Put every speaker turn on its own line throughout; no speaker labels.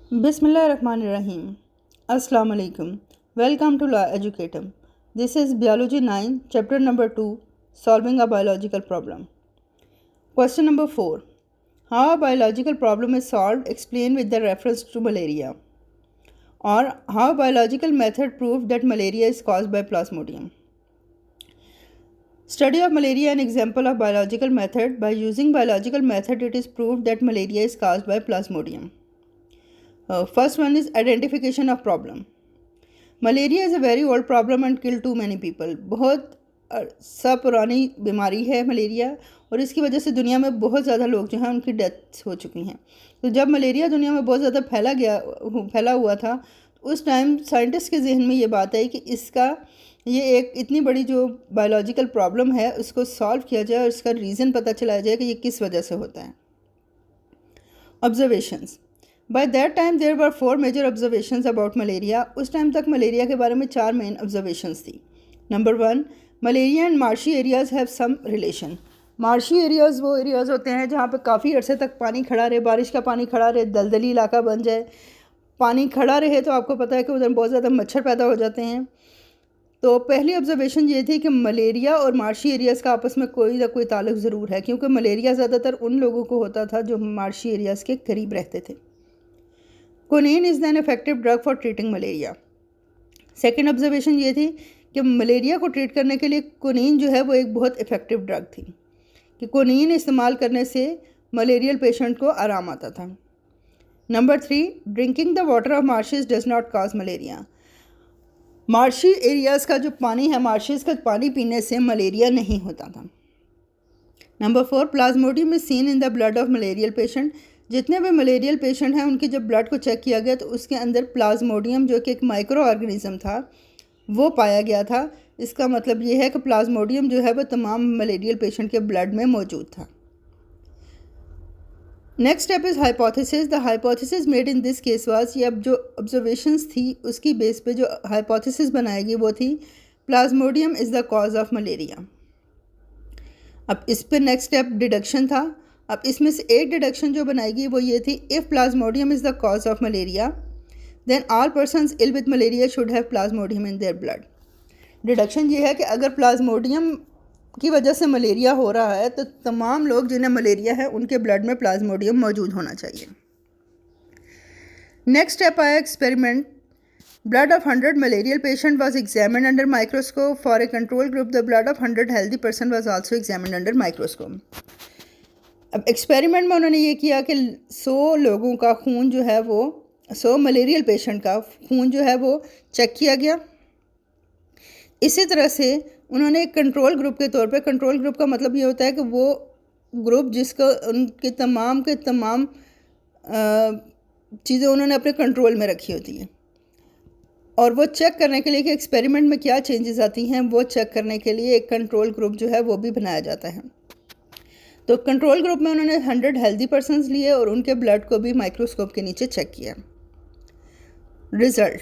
Bismillahirrahmanirrahim. Assalamu alaikum. Welcome to Law Educatum. This is Biology 9, chapter number 2, Solving a Biological Problem. Question number 4. How a biological problem is solved, explain with the reference to malaria. Or how biological method proved that malaria is caused by Plasmodium. Study of malaria, an example of biological method. By using biological method, it is proved that malaria is caused by Plasmodium. First one is identification of problem. Malaria is a very old problem and kill too many people. बहुत सा पुरानी बीमारी है malaria, और इसकी वजह से दुनिया में बहुत ज़्यादा लोग जो हैं उनकी डेथ्स हो चुकी हैं. तो जब मलेरिया दुनिया में बहुत ज़्यादा फैला हुआ था, तो उस टाइम साइंटिस्ट के जहन में ये बात आई कि ये एक इतनी बड़ी जो बायोलॉजिकल प्रॉब्लम है उसको सॉल्व किया जाए और इसका रीज़न पता चलाया जाए कि ये किस वजह से होता है. Observations. By that time there were 4 major observations about malaria. उस टाइम तक मलेरिया के बारे में 4 मेन ऑब्जर्वेशंस थी. Number 1, malaria and marshy areas have some relation. Marshy areas वो एरियाज़ होते हैं जहाँ पे काफ़ी अरसे तक पानी खड़ा रहे, बारिश का पानी खड़ा रहे, दलदली इलाका बन जाए. पानी खड़ा रहे तो आपको पता है कि उधर बहुत ज़्यादा मच्छर पैदा हो जाते हैं. तो पहली ऑब्जर्वेशन ये थी कि मलेरिया और मार्शी एरियाज़ का आपस में कोई ना कोई ताल्लुक़ ज़रूर है, क्योंकि मलेरिया ज़्यादातर उन लोगों को होता था जो मार्शी एरियाज़ के करीब रहते थे. Quinine is an effective drug for treating malaria. Second observation ये थी कि मलेरिया को ट्रीट करने के लिए क्विनीन जो है वो एक बहुत इफ़ेक्टिव ड्रग थी, कि क्विनीन इस्तेमाल करने से मलेरियल पेशेंट को आराम आता था. Number 3, drinking the water of marches does not cause malaria. Marshy areas का जो पानी है, मार्शेस का पानी पीने से मलेरिया नहीं होता था. Number 4, Plasmodium is seen in the blood of malarial patient. जितने भी मलेरियल पेशेंट हैं उनकी जब ब्लड को चेक किया गया तो उसके अंदर प्लाज्मोडियम जो कि एक माइक्रो ऑर्गेनिज्म था वो पाया गया था. इसका मतलब ये है कि प्लाज्मोडियम जो है वो तमाम मलेरियल पेशेंट के ब्लड में मौजूद था. Next step is hypothesis. The hypothesis made in this case was, ये अब जो ऑब्जर्वेशंस थी उसकी बेस पे जो हाइपोथेसिस बनाएगी वो थी Plasmodium is the cause of malaria. अब इस पर नेक्स्ट स्टेप डिडक्शन था. अब इसमें से एक डिडक्शन जो बनाएगी वो ये थी, if plasmodium is the cause of malaria then all persons ill with malaria should have plasmodium in their blood. Deduction ये है कि अगर प्लाज्मोडियम की वजह से मलेरिया हो रहा है तो तमाम लोग जिन्हें मलेरिया है उनके ब्लड में प्लाज्मोडियम मौजूद होना चाहिए. नेक्स्ट स्टेप आया experiment. Blood of 100 malarial patient was examined under microscope. For a control group, the blood of 100 healthy person was also examined under microscope. अब एक्सपेरिमेंट में उन्होंने ये किया कि 100 लोगों का खून जो है वो 100 मलेरियल पेशेंट का खून जो है वो चेक किया गया. इसी तरह से उन्होंने एक कंट्रोल ग्रुप के तौर पे, कंट्रोल ग्रुप का मतलब ये होता है कि वो ग्रुप जिसको उनके तमाम चीज़ें उन्होंने अपने कंट्रोल में रखी होती हैं, और वो चेक करने के लिए कि एक्सपेरिमेंट में क्या चेंजेस आती हैं वो चेक करने के लिए एक कंट्रोल ग्रुप जो है वो भी बनाया जाता है. तो कंट्रोल ग्रुप में उन्होंने 100 हेल्दी पर्सन्स लिए और उनके ब्लड को भी माइक्रोस्कोप के नीचे चेक किया. Result.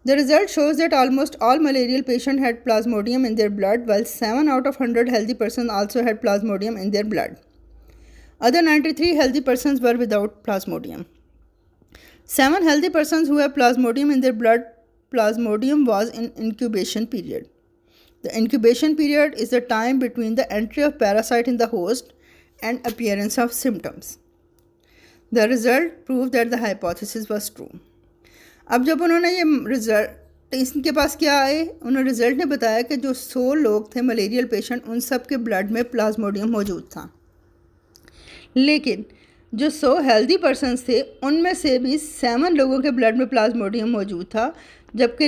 The result shows that almost all malarial patient had Plasmodium in their blood, while 7 out of 100 healthy persons also had plasmodium in their blood. Other 93 healthy persons were without plasmodium. 7 healthy persons who have plasmodium in their blood, plasmodium was in incubation period. The incubation period is the time between the entry of parasite in the host and appearance of symptoms. The result proved that the hypothesis was true. अब जब उन्होंने ये result, इनके पास क्या आए, उन्होंने result ने बताया कि जो 100 लोग थे मलेरियल पेशेंट उन सब के ब्लड में प्लाज्मोडियम मौजूद था, लेकिन जो 100 हेल्दी पर्सन्स थे उनमें से भी 7 लोगों के ब्लड में प्लाज्मोडियम मौजूद था, जबकि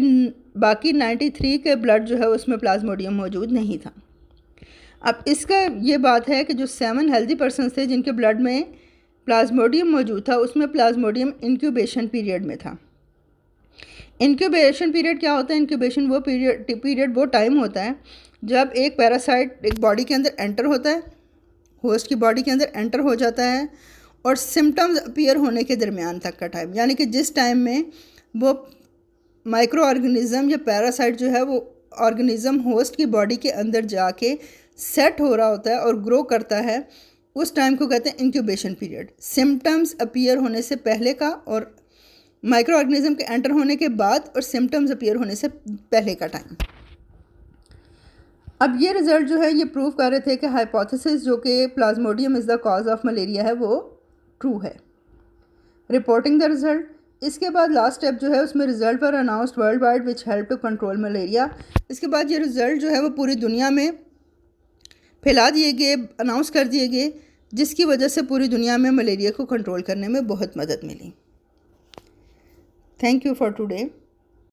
बाकी 93 के ब्लड जो है उसमें प्लाज्मोडियम मौजूद नहीं था. अब इसका ये बात है कि जो 7 हेल्दी पर्सन्स थे जिनके ब्लड में प्लाज्मोडियम मौजूद था उसमें प्लाज्मोडियम इंक्यूबेशन पीरियड में था. इंक्यूबेशन पीरियड क्या होता है? इंक्यूबेशन वो पीरियड वो टाइम होता है जब एक पैरासाइट एक बॉडी के अंदर एंटर होता है, होस्ट की बॉडी के अंदर एंटर हो जाता है, और सिम्टम्स अपीयर होने के दरमियान तक का टाइम, यानी कि जिस टाइम में वो माइक्रो ऑर्गेनिज़म या पैरासाइट जो है वो ऑर्गेनिज़म होस्ट की बॉडी के अंदर जाके सेट हो रहा होता है और ग्रो करता है, उस टाइम को कहते हैं इंक्यूबेशन पीरियड. सिम्टम्स अपीयर होने से पहले का और माइक्रो ऑर्गेनिज्म के एंटर होने के बाद और सिम्टम्स अपीयर होने से पहले का टाइम। अब ये रिज़ल्ट जो है ये प्रूव कर रहे थे कि हाइपोथेसिस जो कि Plasmodium is the cause of malaria है वो ट्रू है। रिपोर्टिंग द रिज़ल्ट, इसके बाद लास्ट स्टेप जो है उसमें result were announced world wide which help to control malaria. इसके बाद ये रिज़ल्ट जो है वो पूरी दुनिया में फैला दिए गए, अनाउंस कर दिए गए, जिसकी वजह से पूरी दुनिया में मलेरिया को कंट्रोल करने में बहुत मदद मिली। Thank you for today.